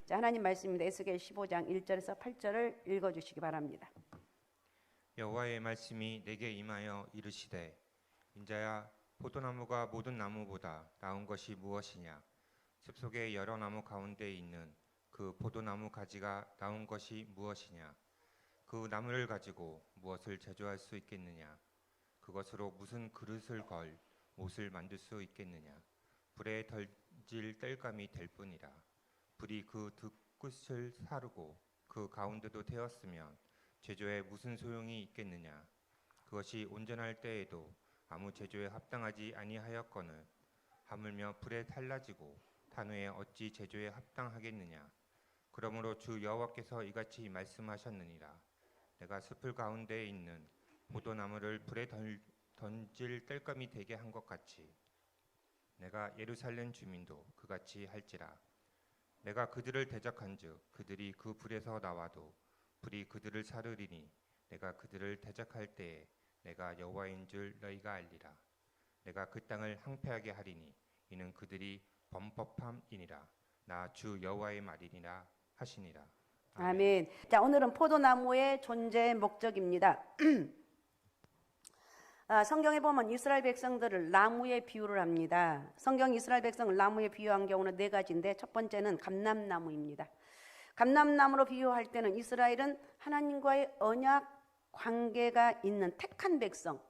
자, 하나님 말씀입니다. 에스겔 15장 1절에서 8절을 읽어주시기 바랍니다. 여호와의 말씀이 내게 임하여 이르시되 인자야 포도나무가 모든 나무보다 나은 것이 무엇이냐 숲속의 여러 나무 가운데 있는 그 포도나무 가지가 나은 것이 무엇이냐 그 나무를 가지고 무엇을 제조할 수 있겠느냐 그것으로 무슨 그릇을 걸 옷을 만들 수 있겠느냐 불에 던질 땔감이 될 뿐이라 불이 그 득끝을 사르고 그 가운데도 태웠으면 제조에 무슨 소용이 있겠느냐 그것이 온전할 때에도 아무 제조에 합당하지 아니하였거늘 하물며 불에 탈라지고 탄 후에 어찌 제조에 합당하겠느냐 그러므로 주 여호와께서 이같이 말씀하셨느니라 내가 숲을 가운데에 있는 포도나무를 불에 던질 땔감이 되게 한 것 같이 내가 예루살렘 주민도 그같이 할지라 내가 그들을 대적한즉 그들이 그 불에서 나와도 불이 그들을 사르리니 내가 그들을 대적할 때에 내가 여호와인 줄 너희가 알리라 내가 그 땅을 항폐하게 하리니 이는 그들이 범법함이니라 나 주 여호와의 말이니라 하시니라. 아멘. 자, 오늘은 포도나무의 존재의 목적입니다. 성경에 보면 이스라엘 백성들을 나무에 비유를 합니다. 성경 이스라엘 백성을 나무에 비유한 경우는 네 가지인데 첫 번째는 감람나무입니다. 감람나무로 비유할 때는 이스라엘은 하나님과의 언약 관계가 있는 택한 백성,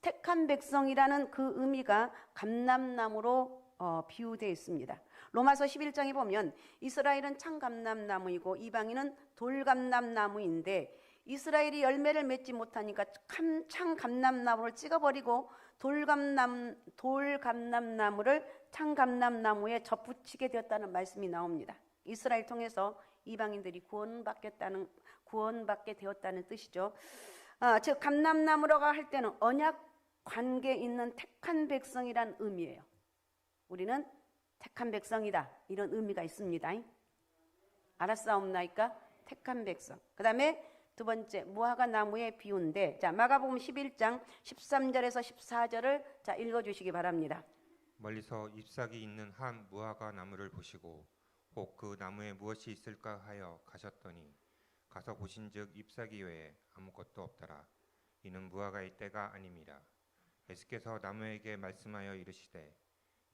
택한 백성이라는 그 의미가 감람나무로 비유되어 있습니다. 로마서 11장에 보면 이스라엘은 참감람나무이고 이방인은 돌감람나무인데 이스라엘이 열매를 맺지 못하니까 참감람나무를 찍어버리고 돌감람나무를 참감람나무에 접붙이게 되었다는 말씀이 나옵니다. 이스라엘 통해서 이방인들이 구원받게 되었다는 뜻이죠. 즉 감람나무라고 할 때는 언약 관계에 있는 택한 백성이란 의미예요. 우리는 택한 백성이다 이런 의미가 있습니다. 알았사옵나이까? 택한 백성. 그 다음에 두 번째 무화과 나무의 비유인데 자 마가복음 11장 13절에서 14절을 자 읽어주시기 바랍니다. 멀리서 잎사귀 있는 한 무화과 나무를 보시고 혹 그 나무에 무엇이 있을까 하여 가셨더니 가서 보신즉 잎사귀 외에 아무것도 없더라. 이는 무화과의 때가 아님이라. 예수께서 나무에게 말씀하여 이르시되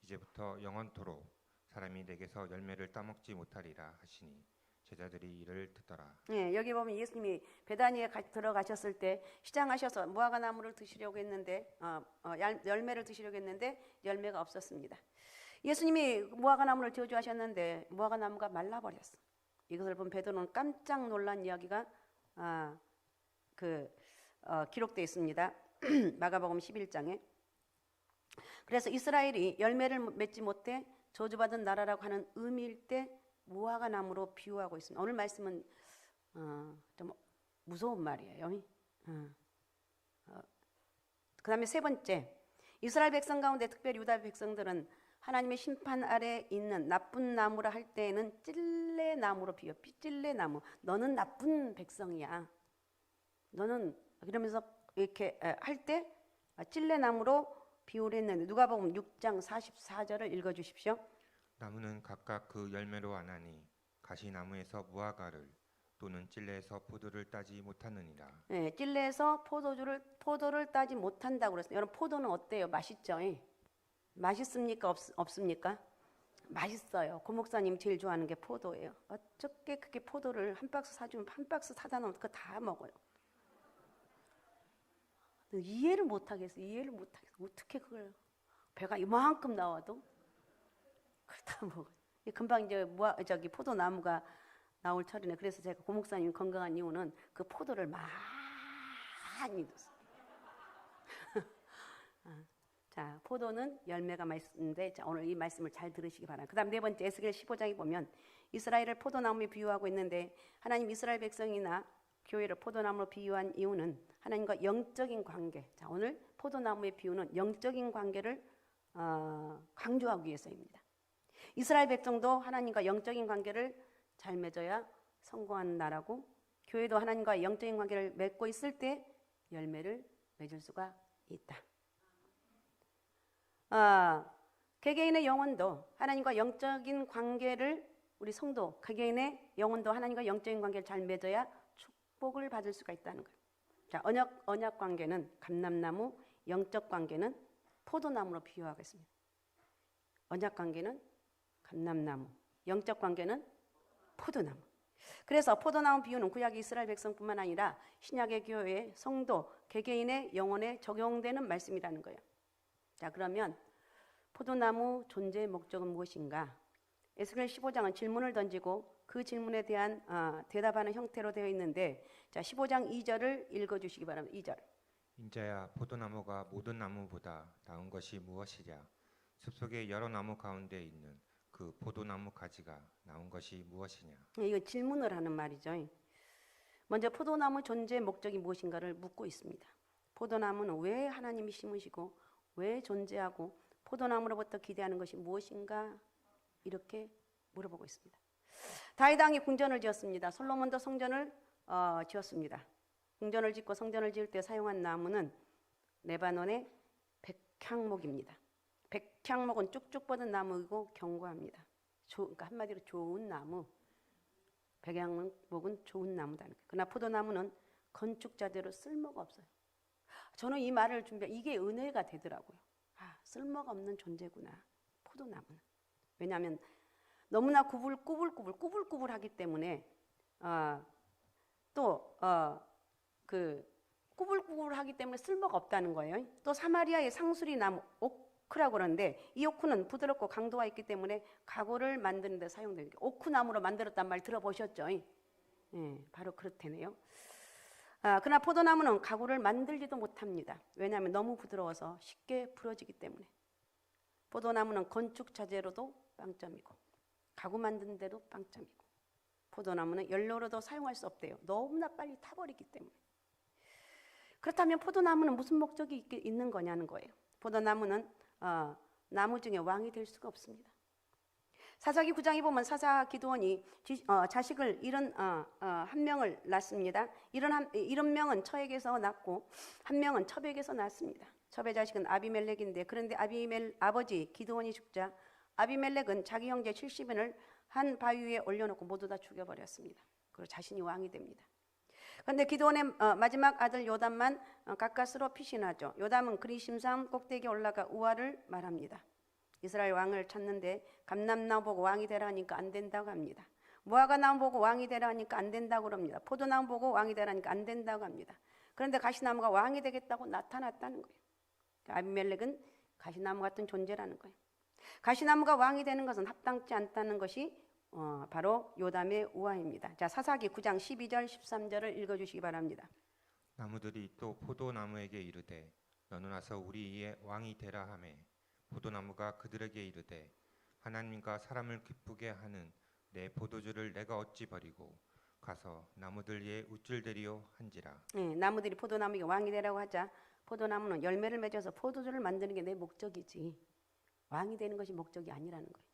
이제부터 영원토록 사람이 내게서 열매를 따먹지 못하리라 하시니 제자들이 이를 듣더라. 예, 여기 보면 예수님이 베다니에 들어가셨을 때 시장하셔서 무화과 나무를 드시려고 했는데 열매를 드시려고 했는데 열매가 없었습니다. 예수님이 무화과 나무를 저주하셨는데 무화과 나무가 말라버렸어. 이것을 본 베드로는 깜짝 놀란 이야기가 기록되어 있습니다. 마가복음 11장에. 그래서 이스라엘이 열매를 맺지 못해 저주받은 나라라고 하는 의미일 때 무화과 나무로 비유하고 있습니다. 오늘 말씀은 좀 무서운 말이에요. 그 다음에 세 번째, 이스라엘 백성 가운데 특별히 유다 백성들은 하나님의 심판 아래 있는 나쁜 나무라 할 때에는 찔레나무로 비유. 찔레나무. 너는 나쁜 백성이야. 너는 그러면서 이렇게 할 때 찔레나무로 비유를 했는데 누가복음 6장 44절을 읽어주십시오. 나무는 각각 그 열매로 아나니 가시나무에서 무화과를 또는 찔레에서 포도를 따지 못하느니라. 네, 찔레에서 포도를 따지 못한다고 그랬어요. 여러분 포도는 어때요? 맛있죠? 맛있습니까? 없습니까? 맛있어요. 고 목사님 제일 좋아하는 게 포도예요. 어떻게 그게 포도를 한 박스 사주면 한 박스 사다 놓으면 그거 다 먹어요. 이해를 못하겠어요. 어떻게 그걸 배가 이만큼 나와도 그걸 다 먹어요. 금방 이제 포도나무가 나올 철이네. 그래서 제가 고 목사님 건강한 이유는 그 포도를 많이 넣었어요. 자, 포도는 열매가 맛있는데 자, 오늘 이 말씀을 잘 들으시기 바랍니다. 그 다음 네 번째 에스겔 15장에 보면 이스라엘을 포도나무에 비유하고 있는데 하나님 이스라엘 백성이나 교회를 포도나무로 비유한 이유는 하나님과 영적인 관계. 자, 오늘 포도나무의 비유는 영적인 관계를 강조하기 위해서입니다. 이스라엘 백성도 하나님과 영적인 관계를 잘 맺어야 성공하는 나라고 교회도 하나님과 영적인 관계를 맺고 있을 때 열매를 맺을 수가 있다. 개개인의 영혼도 하나님과 영적인 관계를 우리 성도, 개개인의 영혼도 하나님과 영적인 관계를 잘 맺어야 축복을 받을 수가 있다는 거예요. 자, 언약 관계는 감람나무, 영적 관계는 포도나무로 비유하겠습니다. 언약 관계는 감람나무, 영적 관계는 포도나무. 그래서 포도나무 비유는 구약 이스라엘 백성뿐만 아니라 신약의 교회 성도 개개인의 영혼에 적용되는 말씀이라는 거예요. 자, 그러면 포도나무 존재의 목적은 무엇인가? 에스겔 15장은 질문을 던지고 그 질문에 대한 대답하는 형태로 되어 있는데, 자, 15장 2절을 읽어주시기 바랍니다. 2절. 인자야, 포도나무가 모든 나무보다 나은 것이 무엇이랴? 숲속의 여러 나무 가운데 있는 그 포도나무 가지가 나은 것이 무엇이냐? 이거 질문을 하는 말이죠. 먼저 포도나무 존재의 목적이 무엇인가를 묻고 있습니다. 포도나무는 왜 하나님이 심으시고 왜 존재하고 포도나무로부터 기대하는 것이 무엇인가, 이렇게 물어보고 있습니다. 다윗 왕이 궁전을 지었습니다. 솔로몬도 성전을 지었습니다. 궁전을 짓고 성전을 지을 때 사용한 나무는 레바논의 백향목입니다. 백향목은 쭉쭉 뻗은 나무이고 견고합니다. 그러니까 한마디로 좋은 나무. 백향목은 좋은 나무다는 거예요. 그러나 포도나무는 건축자재로 쓸모가 없어요. 저는 이 말을 이게 은혜가 되더라고요. 쓸모가 없는 존재구나, 포도나무는. 왜냐하면 너무나 꾸불꾸불하기 때문에 꾸불꾸불하기 때문에 쓸모가 없다는 거예요. 또 사마리아의 상수리 나무 오크라고 그러는데, 이 오크는 부드럽고 강도가 있기 때문에 가구를 만드는 데 사용됩니다. 오크나무로 만들었단 말 들어보셨죠? 바로 그렇다네요. 그러나 포도나무는 가구를 만들지도 못합니다. 왜냐하면 너무 부드러워서 쉽게 부러지기 때문에. 포도나무는 건축 자재로도 빵점이고 가구 만드는 데도 빵점이고, 포도나무는 연료로도 사용할 수 없대요. 너무나 빨리 타버리기 때문에. 그렇다면 포도나무는 무슨 목적이 있는 거냐는 거예요. 포도나무는 나무 중에 왕이 될 수가 없습니다. 사사기 9장에 보면 사사 기드온이 자식을 71명을 낳습니다. 70명은 처에게서 낳고 1명은 첩에게서 낳습니다. 첩의 자식은 아비멜렉인데, 그런데 아버지 기드온이 죽자 아비멜렉은 자기 형제 70인을 한 바위 위에 올려놓고 모두 다 죽여버렸습니다. 그리고 자신이 왕이 됩니다. 그런데 기드온의 마지막 아들 요담만 가까스로 피신하죠. 요담은 그리심산 꼭대기에 올라가 우화를 말합니다. 이스라엘 왕을 찾는데 감람나무 보고 왕이 되라 하니까 안 된다고 합니다. 무화과 나무 보고 왕이 되라 하니까 안 된다고 합니다. 포도나무 보고 왕이 되라 하니까 안 된다고 합니다. 그런데 가시나무가 왕이 되겠다고 나타났다는 거예요. 아비멜렉은 가시나무 같은 존재라는 거예요. 가시나무가 왕이 되는 것은 합당치 않다는 것이 바로 요담의 우화입니다. 자, 사사기 9장 12절 13절을 읽어주시기 바랍니다. 나무들이 또 포도나무에게 이르되 너는 와서 우리 위에 왕이 되라 하매, 포도나무가 그들에게 이르되 하나님과 사람을 기쁘게 하는 내 포도주를 내가 어찌 버리고 가서 나무들 위에 우쭐대리오 한지라. 나무들이 포도나무에게 왕이 되라고 하자 포도나무는 열매를 맺어서 포도주를 만드는 게 내 목적이지 왕이 되는 것이 목적이 아니라는 거예요.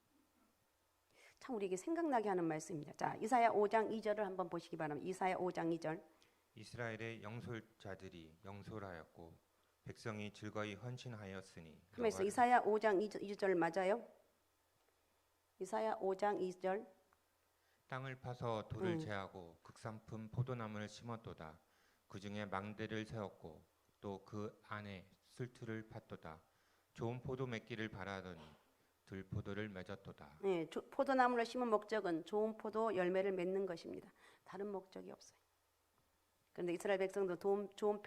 참 우리에게 생각나게 하는 말씀입니다. 자, 이사야 5장 2절을 한번 보시기 바랍니다. 이사야 5장 2절. 이스라엘의 영솔자들이 영솔하였고 백성이 즐거이 헌신하였으니. 그래서 이사야 5장 2절 맞아요? 이사야 5장 2절. 땅을 파서 돌을 제하고 극산품 포도나무를 심었도다. 그 중에 망대를 세웠고 또 그 안에 슬투를 팠도다. 좋은 포도 맺기를 바라더니 들포도를 맺었도다. 포도나무를 심은 목적은 좋은 포도 열매를 맺는 것입니다. 다른 목적이 없어요. 그런데 이스라엘 백성도 좋은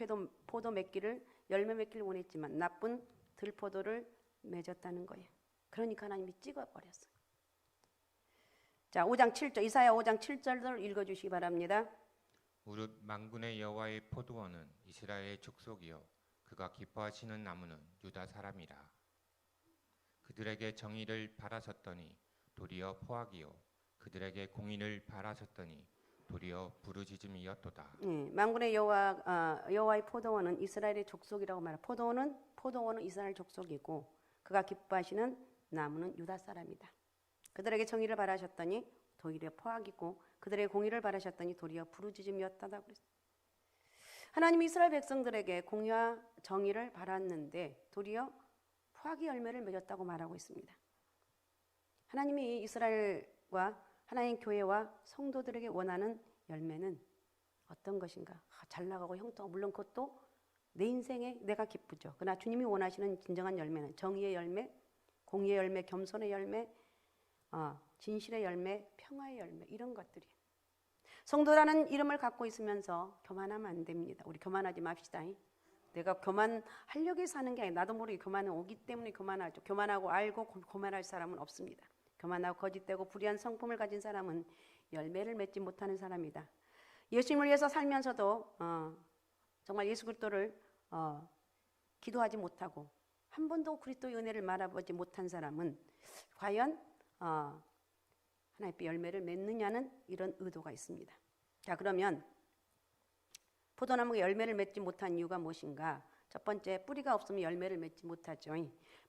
포도 맺기를, 열매 맺기를 원했지만 나쁜 들포도를 맺었다는 거예요. 그러니까 하나님이 찍어버렸어요. 자, 5장 7절, 이사야 5장 7절을 읽어주시기 바랍니다. 무릇 만군의 여호와의 포도원은 이스라엘의 족속이요 그가 기뻐하시는 나무는 유다 사람이라. 그들에게 정의를 바라셨더니 도리어 포악이요 그들에게 공의를 바라셨더니 도리어 부르짖음이었도다. 만군의 여호와의 포도원은 이스라엘의 족속이라고 말합니다. 포도원은 이스라엘 족속이고 그가 기뻐하시는 나무는 유다 사람이다. 그들에게 정의를 바라셨더니 도리어 포악이고 그들의 공의를 바라셨더니 도리어 부르짖음이었다고 그랬어요. 하나님이 이스라엘 백성들에게 공의와 정의를 바랐는데 도리어 포악의 열매를 맺었다고 말하고 있습니다. 하나님이 이스라엘과 하나님 교회와 성도들에게 원하는 열매는 어떤 것인가? 잘 나가고 형통, 물론 그것도 내 인생에 내가 기쁘죠. 그러나 주님이 원하시는 진정한 열매는 정의의 열매, 공의의 열매, 겸손의 열매, 진실의 열매, 평화의 열매, 이런 것들이. 성도라는 이름을 갖고 있으면서 교만하면 안 됩니다. 우리 교만하지 맙시다. 내가 교만하려고 사는 게 아니라 나도 모르게 교만은 오기 때문에 교만하죠. 교만하고 알고 교만할 사람은 없습니다. 교만하고 거짓되고 불의한 성품을 가진 사람은 열매를 맺지 못하는 사람이다. 예수님을 위해서 살면서도 정말 예수 그리스도를 기도하지 못하고 한 번도 그리스도의 은혜를 말아보지 못한 사람은 과연 하나님의 열매를 맺느냐는 이런 의도가 있습니다. 자, 그러면 포도나무가 열매를 맺지 못한 이유가 무엇인가? 첫 번째, 뿌리가 없으면 열매를 맺지 못하죠.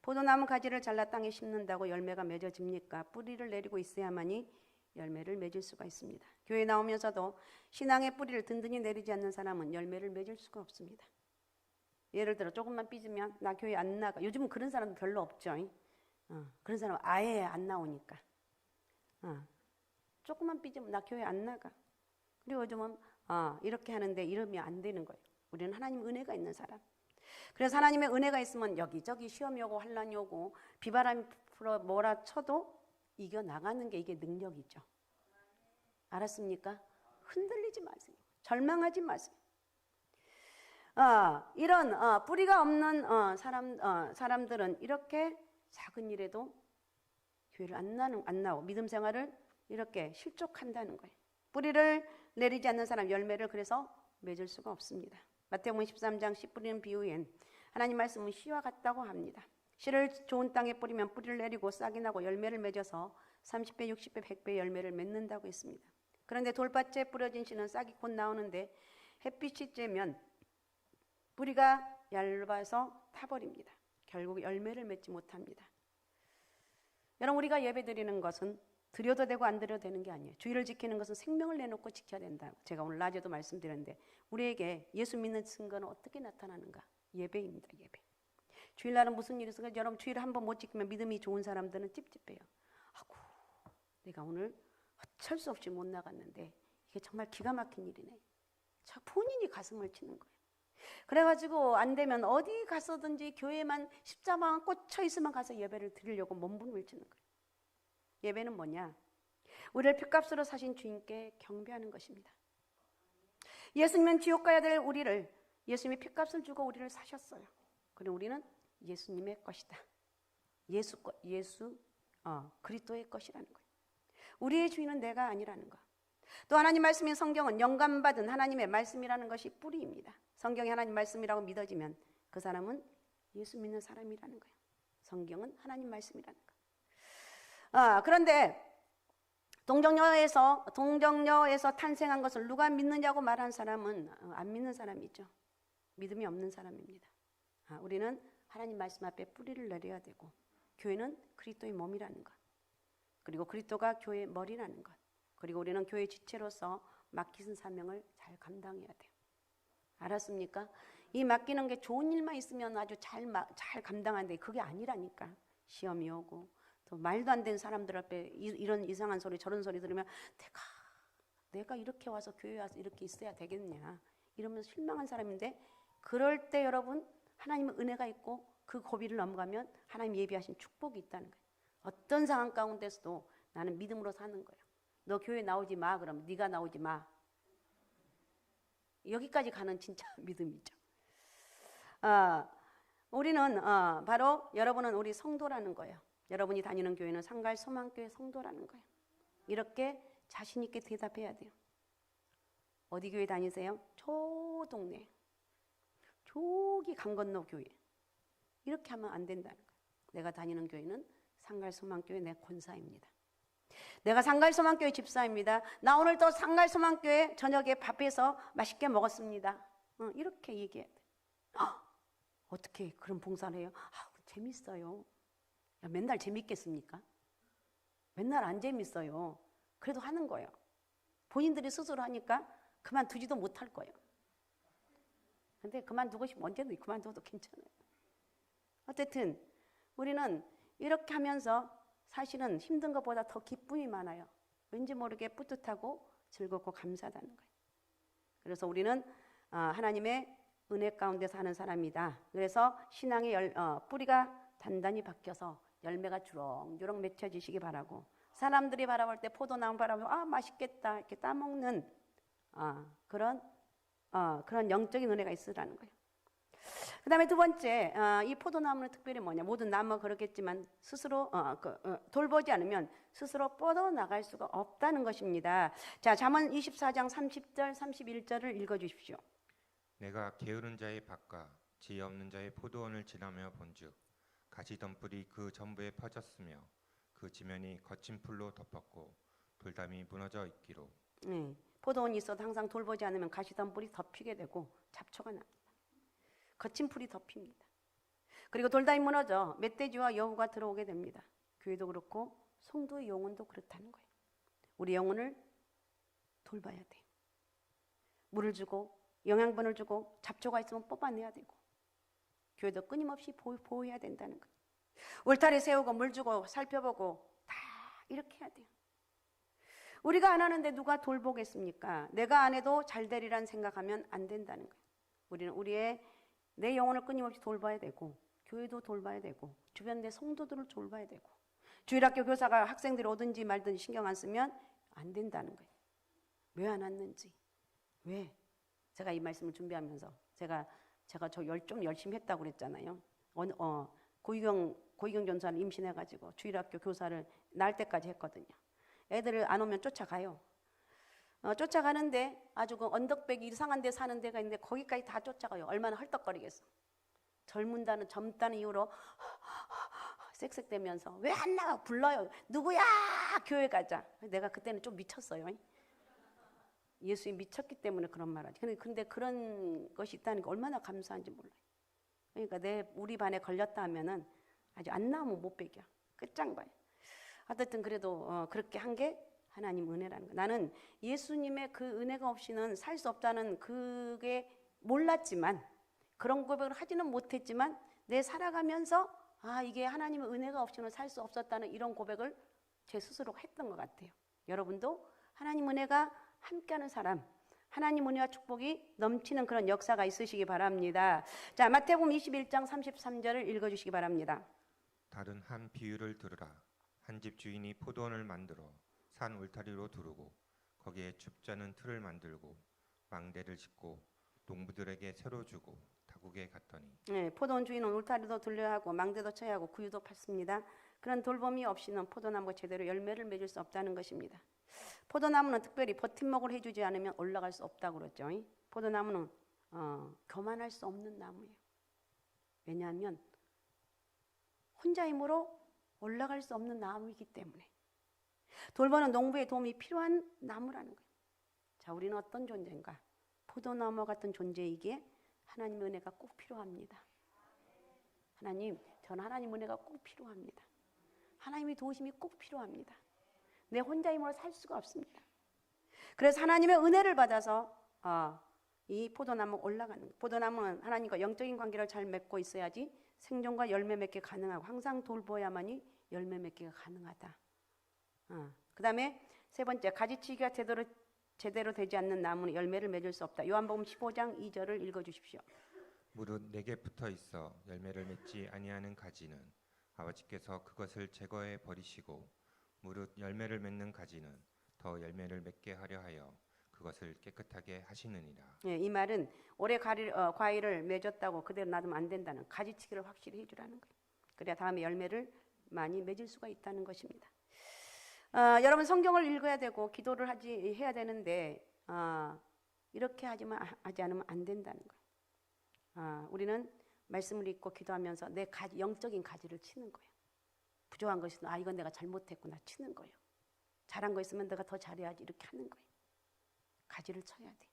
포도나무 가지를 잘라 땅에 심는다고 열매가 맺어집니까? 뿌리를 내리고 있어야만이 열매를 맺을 수가 있습니다. 교회 나오면서도 신앙의 뿌리를 든든히 내리지 않는 사람은 열매를 맺을 수가 없습니다. 예를 들어 조금만 삐지면 나 교회 안 나가. 요즘은 그런 사람도 별로 없죠. 그런 사람은 아예 안 나오니까. 조금만 삐지면 나 교회 안 나가. 그리고 요즘은 이렇게 하는데 이러면 안 되는 거예요. 우리는 하나님 은혜가 있는 사람. 그래서 하나님의 은혜가 있으면 여기저기 시험이 오고 환란이 오고 비바람이 불어 뭐라 쳐도 이겨나가는 게 이게 능력이죠. 알았습니까? 흔들리지 마세요. 절망하지 마세요. 이런 뿌리가 없는 사람들은 이렇게 작은 일에도 교회를 안 나오고 믿음 생활을 이렇게 실족한다는 거예요. 뿌리를 내리지 않는 사람 열매를 그래서 맺을 수가 없습니다. 마태복음 13장 씨 뿌리는 비유엔 하나님 말씀은 씨와 같다고 합니다. 씨를 좋은 땅에 뿌리면 뿌리를 내리고 싹이 나고 열매를 맺어서 30배, 60배, 100배 열매를 맺는다고 했습니다. 그런데 돌밭에 뿌려진 씨는 싹이 곧 나오는데 햇빛이 쬐면 뿌리가 얇아서 타버립니다. 결국 열매를 맺지 못합니다. 여러분, 우리가 예배 드리는 것은 드려도 되고 안 드려도 되는 게 아니에요. 주의를 지키는 것은 생명을 내놓고 지켜야 된다. 제가 오늘 낮에도 말씀드렸는데 우리에게 예수 믿는 증거는 어떻게 나타나는가? 예배입니다. 예배. 주일날은 무슨 일이 있을까? 여러분, 주일을 한번 못 지키면 믿음이 좋은 사람들은 찝찝해요. 아이고, 내가 오늘 어쩔 수 없이 못 나갔는데 이게 정말 기가 막힌 일이네. 자, 본인이 가슴을 치는 거예요. 그래가지고 안 되면 어디 가서든지 교회만 십자가만 꽂혀 있으면 가서 예배를 드리려고 몸부림을 치는 거예요. 예배는 뭐냐? 우리를 핏값으로 사신 주님께 경배하는 것입니다. 예수님은 지옥 가야 될 우리를 예수님이 핏값을 주고 우리를 사셨어요. 그리고 우리는 예수님의 것이다. 그리스도의 것이라는 거예요. 우리의 주인은 내가 아니라는 거. 또 하나님 말씀인 성경은 영감받은 하나님의 말씀이라는 것이 뿌리입니다. 성경이 하나님 말씀이라고 믿어지면 그 사람은 예수 믿는 사람이라는 거예요. 성경은 하나님 말씀이라는 거. 그런데 동정녀에서 탄생한 것을 누가 믿느냐고 말한 사람은 안 믿는 사람이죠. 믿음이 없는 사람입니다. 우리는 하나님 말씀 앞에 뿌리를 내려야 되고 교회는 그리스도의 몸이라는 것, 그리고 그리스도가 교회의 머리라는 것, 그리고 우리는 교회 지체로서 맡기신 사명을 잘 감당해야 돼요. 알았습니까? 이 맡기는 게 좋은 일만 있으면 아주 잘 감당하는데 그게 아니라니까. 시험이 오고 또 말도 안 되는 사람들 앞에 이런 이상한 소리 저런 소리 들으면 내가 이렇게 와서 교회에 와서 이렇게 있어야 되겠냐 이러면서 실망한 사람인데, 그럴 때 여러분 하나님의 은혜가 있고 그 고비를 넘어가면 하나님 예비하신 축복이 있다는 거예요. 어떤 상황 가운데서도 나는 믿음으로 사는 거예요. 너 교회 나오지 마. 그럼 네가 나오지 마. 여기까지 가는 진짜 믿음이죠. 우리는 바로 여러분은 우리 성도라는 거예요. 여러분이 다니는 교회는 상갈소망교회 성도라는 거예요. 이렇게 자신 있게 대답해야 돼요. 어디 교회 다니세요? 저 동네. 저기 강 건너 교회. 이렇게 하면 안 된다는 거예요. 내가 다니는 교회는 상갈소망교회 내 권사입니다. 내가 상갈소망교회 집사입니다. 나 오늘 또 상갈소망교회 저녁에 밥해서 맛있게 먹었습니다. 이렇게 얘기해야 돼. 어떻게 그런 봉사를 해요? 재밌어요. 야, 맨날 재밌겠습니까? 맨날 안 재밌어요. 그래도 하는 거예요. 본인들이 스스로 하니까 그만두지도 못할 거예요. 근데 그만두고 싶으면 언제든 그만둬도 괜찮아요. 어쨌든 우리는 이렇게 하면서 사실은 힘든 것보다 더 기쁨이 많아요. 왠지 모르게 뿌듯하고 즐겁고 감사하다는 거예요. 그래서 우리는 하나님의 은혜 가운데 사는 사람이다. 그래서 신앙의 뿌리가 단단히 박혀서 열매가 주렁주렁 맺혀지시기 바라고, 사람들이 바라볼 때 포도나무 바라보면 맛있겠다 이렇게 따먹는 그런 영적인 은혜가 있으라는 거예요. 그 다음에 두 번째, 이 포도나무는 특별히 뭐냐, 모든 나무가 그렇겠지만 스스로 돌보지 않으면 스스로 뻗어나갈 수가 없다는 것입니다. 자, 잠언 24장 30절 31절을 읽어주십시오. 내가 게으른 자의 밭과 지혜 없는 자의 포도원을 지나며 본즉 가지 덤불이 그 전부에 퍼졌으며 그 지면이 거친 풀로 덮었고 돌담이 무너져 있기로. 포도원이 있어도 항상 돌보지 않으면 가시덤불이 덮이게 되고 잡초가 납니다. 거친 풀이 덮입니다. 그리고 돌담이 무너져 멧돼지와 여우가 들어오게 됩니다. 교회도 그렇고 성도의 영혼도 그렇다는 거예요. 우리 영혼을 돌봐야 돼요. 물을 주고 영양분을 주고 잡초가 있으면 뽑아내야 되고, 교회도 끊임없이 보호해야 된다는 거예요. 울타리 세우고 물 주고 살펴보고 다 이렇게 해야 돼요. 우리가 안 하는데 누가 돌보겠습니까? 내가 안 해도 잘 되리란 생각하면 안 된다는 거예요. 우리는 내 영혼을 끊임없이 돌봐야 되고, 교회도 돌봐야 되고, 주변 내 성도들을 돌봐야 되고, 주일학교 교사가 학생들이 오든지 말든지 신경 안 쓰면 안 된다는 거예요. 왜 안 왔는지, 왜? 제가 이 말씀을 준비하면서 제가 좀 열심히 했다고 그랬잖아요. 고희경 전사를 임신해가지고 주일학교 교사를 낳을 때까지 했거든요. 애들을 안 오면 쫓아가요. 쫓아가는데 아주 그 언덕배기 이상한 데 사는 데가 있는데 거기까지 다 쫓아가요. 얼마나 헐떡거리겠어. 젊다는 이유로 쌕쌕대면서 왜 안 나와? 불러요. 누구야? 교회 가자. 내가 그때는 좀 미쳤어요. 예수에 미쳤기 때문에 그런 말 하지. 근데 그런 것이 있다는 게 얼마나 감사한지 몰라요. 그러니까 우리 반에 걸렸다 하면은 아주 안 나오면 못 배겨. 끝장봐요. 어쨌든 그래도 그렇게 한 게 하나님 은혜라는 거. 나는 예수님의 그 은혜가 없이는 살 수 없다는 그게 몰랐지만, 그런 고백을 하지는 못했지만 내 살아가면서 이게 하나님의 은혜가 없이는 살 수 없었다는 이런 고백을 제 스스로가 했던 것 같아요. 여러분도 하나님 은혜가 함께하는 사람, 하나님 은혜와 축복이 넘치는 그런 역사가 있으시기 바랍니다. 자, 마태복음 21장 33절을 읽어주시기 바랍니다. 다른 한 비유를 들으라. 한 집 주인이 포도원을 만들어 산 울타리로 두르고 거기에 춥자는 틀을 만들고 망대를 짓고 농부들에게 새로 주고 타국에 갔더니. 포도원 주인은 울타리도 둘러야 하고 망대도 쳐야 하고 구유도 팠습니다. 그런 돌봄이 없이는 포도나무가 제대로 열매를 맺을 수 없다는 것입니다. 포도나무는 특별히 버팀목을 해주지 않으면 올라갈 수 없다고 그랬죠. 포도나무는 교만할 수 없는 나무예요. 왜냐하면 혼자 힘으로 올라갈 수 없는 나무이기 때문에. 돌보는 농부의 도움이 필요한 나무라는 거예요. 자, 우리는 어떤 존재인가? 포도나무 같은 존재이기에 하나님의 은혜가 꼭 필요합니다. 저는 하나님 은혜가 꼭 필요합니다. 하나님의 도우심이 꼭 필요합니다. 내 혼자 힘으로 살 수가 없습니다. 그래서 하나님의 은혜를 받아서 이 포도나무 올라가는 거예요. 포도나무는 하나님과 영적인 관계를 잘 맺고 있어야지 생존과 열매 맺기 가능하고, 항상 돌보야만이 열매 맺기가 가능하다. 그 다음에 세 번째, 가지치기가 제대로 되지 않는 나무는 열매를 맺을 수 없다. 요한복음 15장 2절을 읽어주십시오. 무릇 내게 붙어 있어 열매를 맺지 아니하는 가지는 아버지께서 그것을 제거해 버리시고, 무릇 열매를 맺는 가지는 더 열매를 맺게 하려 하여 그것을 깨끗하게 하시느니라. 이 말은 올해 과일을 맺었다고 그대로 놔두면 안 된다는, 가지치기를 확실히 해주라는 거예요. 그래야 다음에 열매를 많이 맺을 수가 있다는 것입니다. 여러분, 성경을 읽어야 되고 기도를 해야 되는데 이렇게 하지 않으면 안 된다는 거예요. 우리는 말씀을 읽고 기도하면서 내 영적인 가지를 치는 거예요. 부족한 것이 이건 내가 잘못했구나 치는 거예요. 잘한 거 있으면 내가 더 잘해야지 이렇게 하는 거예요. 가지를 쳐야 돼.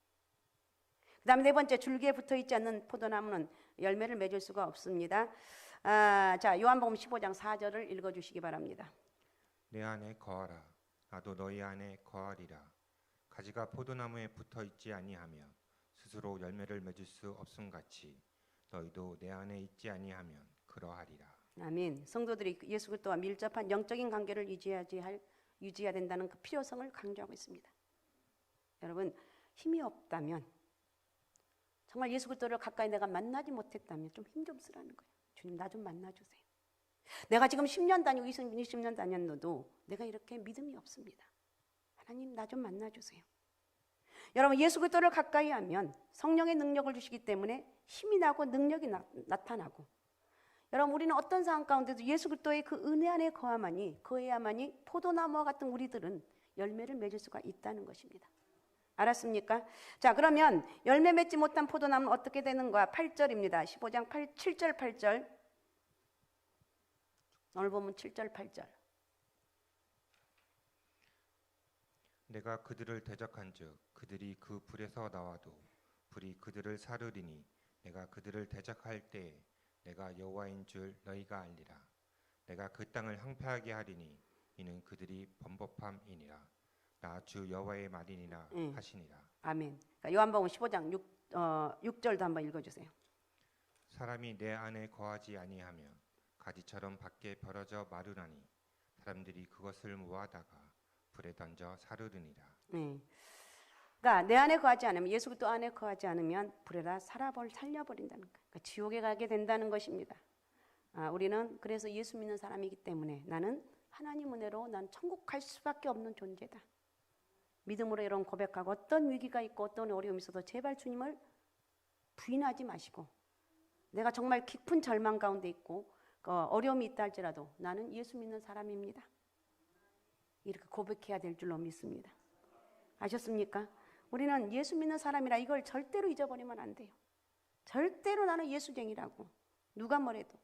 그 다음에 네 번째, 줄기에 붙어있지 않는 포도나무는 열매를 맺을 수가 없습니다. 자, 요한복음 15장 4절을 읽어주시기 바랍니다. 내 안에 거하라. 나도 너희 안에 거하리라. 가지가 포도나무에 붙어있지 아니하면 스스로 열매를 맺을 수 없음같이 너희도 내 안에 있지 아니하면 그러하리라. 아멘. 성도들이 예수 그리스도와 밀접한 영적인 관계를 유지해야지 할 유지해야 된다는 그 필요성을 강조하고 있습니다. 여러분, 힘이 없다면, 정말 예수 그리스도를 가까이 내가 만나지 못했다면 좀 힘 좀 쓰라는 거예요. 주님, 나 좀 만나주세요. 내가 지금 10년 다니고 20년 다녔는데도 내가 이렇게 믿음이 없습니다. 하나님, 나 좀 만나주세요. 여러분, 예수 그리스도를 가까이 하면 성령의 능력을 주시기 때문에 힘이 나고 능력이 나타나고, 여러분, 우리는 어떤 상황 가운데도 예수 그리스도의 그 은혜 안에 거해야만이 포도나무와 같은 우리들은 열매를 맺을 수가 있다는 것입니다. 알았습니까? 자, 그러면 열매 맺지 못한 포도나무는 어떻게 되는 거야? 8절입니다. 15장 7절 8절. 오늘 보면 7절 8절. 내가 그들을 대적한즉 그들이 그 불에서 나와도 불이 그들을 사르리니 내가 그들을 대적할 때에 내가 여호와인 줄 너희가 알리라. 내가 그 땅을 황폐하게 하리니 이는 그들이 범법함이니라. 나 주 여호와의 말이니라 하시니라. 아멘. 그러니까 요한복음 15장 6절도 한번 읽어주세요. 사람이 내 안에 거하지 아니하면 가지처럼 밖에 벌어져 마르나니 사람들이 그것을 모아다가 불에 던져 사르르니라. 그러니까 내 안에 거하지 않으면, 예수 그리스도 안에 거하지 않으면 불에다 살려버린다는 거예요. 그러니까 지옥에 가게 된다는 것입니다. 우리는 그래서 예수 믿는 사람이기 때문에 나는 하나님 은혜로 난 천국 갈 수밖에 없는 존재다. 믿음으로 이런 고백하고, 어떤 위기가 있고 어떤 어려움이 있어도 제발 주님을 부인하지 마시고, 내가 정말 깊은 절망 가운데 있고 어려움이 있다 할지라도 나는 예수 믿는 사람입니다. 이렇게 고백해야 될 줄로 믿습니다. 아셨습니까? 우리는 예수 믿는 사람이라 이걸 절대로 잊어버리면 안 돼요. 절대로 나는 예수쟁이라고 누가 뭐래도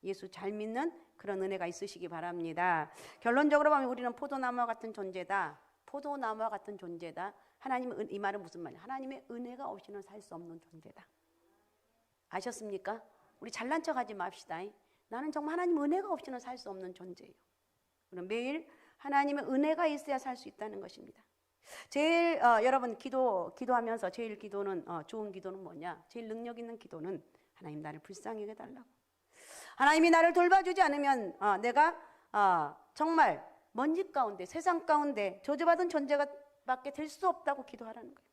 예수 잘 믿는 그런 은혜가 있으시기 바랍니다. 결론적으로 보면 우리는 포도나무와 같은 존재다. 포도나무와 같은 존재다. 하나님의 이 말은 무슨 말이야? 하나님의 은혜가 없이는 살 수 없는 존재다. 아셨습니까? 우리 잘난 척하지 맙시다. 나는 정말 하나님 은혜가 없이는 살 수 없는 존재예요. 그럼 매일 하나님의 은혜가 있어야 살 수 있다는 것입니다. 제일 여러분 기도하면서 제일 기도는 좋은 기도는 뭐냐? 제일 능력 있는 기도는 하나님 나를 불쌍히 해달라고. 하나님이 나를 돌봐주지 않으면 내가 정말 먼지 가운데, 세상 가운데 저주받은 존재가 밖에 될 수 없다고 기도하라는 거예요.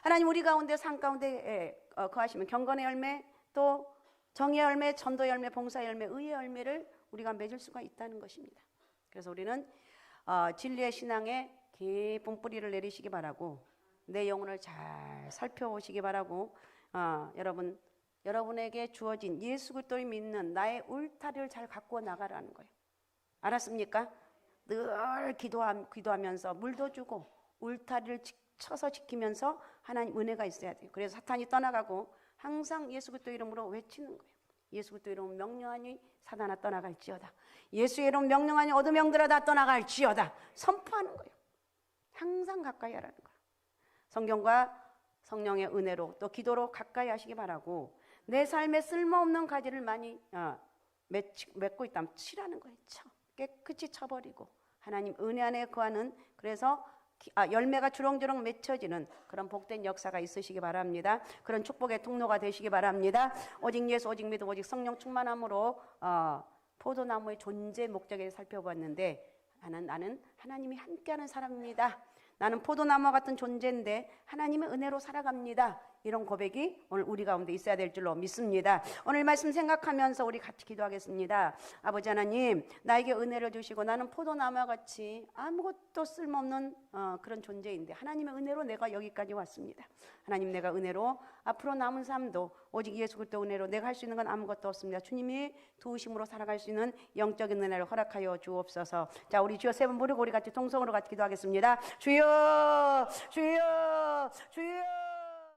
하나님 우리 가운데 산 가운데 거하시면 경건의 열매, 또 정의 열매, 전도 열매, 봉사 열매, 의의 열매를 우리가 맺을 수가 있다는 것입니다. 그래서 우리는 진리의 신앙에 깊은 뿌리를 내리시기 바라고, 내 영혼을 잘 살펴보시기 바라고, 여러분에게 주어진 예수 그리스도를 믿는 나의 울타리를 잘 갖고 나가라는 거예요. 알았습니까? 늘 기도하면서 물도 주고 울타리를 쳐서 지키면서 하나님 은혜가 있어야 돼요. 그래서 사탄이 떠나가고 항상 예수 그리스도 이름으로 외치는 거예요. 예수 그리스도 이름 명령하니 사단아 떠나갈지어다. 예수의 이름 명령하니 어둠 영들아 다 떠나갈지어다. 선포하는 거예요. 항상 가까이 하라는 거예요. 성경과 성령의 은혜로 또 기도로 가까이 하시기 바라고, 내 삶에 쓸모없는 가지를 많이 맺고 있다면 치라는 거예요. 깨끗이 쳐버리고 하나님 은혜 안에 거하는, 그래서 열매가 주렁주렁 맺혀지는 그런 복된 역사가 있으시기 바랍니다. 그런 축복의 통로가 되시기 바랍니다. 오직 예수, 오직 믿음, 오직 성령 충만함으로 포도나무의 존재 목적에 살펴봤는데, 나는 하나님이 함께하는 사람입니다. 나는 포도나무와 같은 존재인데 하나님의 은혜로 살아갑니다. 이런 고백이 오늘 우리 가운데 있어야 될 줄로 믿습니다. 오늘 말씀 생각하면서 우리 같이 기도하겠습니다. 아버지 하나님, 나에게 은혜를 주시고 나는 포도나무와 같이 아무것도 쓸모없는 그런 존재인데 하나님의 은혜로 내가 여기까지 왔습니다. 하나님, 내가 은혜로 앞으로 남은 삶도 오직 예수 그리스도 은혜로 내가 할 수 있는 건 아무것도 없습니다. 주님이 도우심으로 살아갈 수 있는 영적인 은혜를 허락하여 주옵소서. 자, 우리 주여 세 번 부르고 우리 같이 통성으로 같이 기도하겠습니다. 주여, 주여, 주여.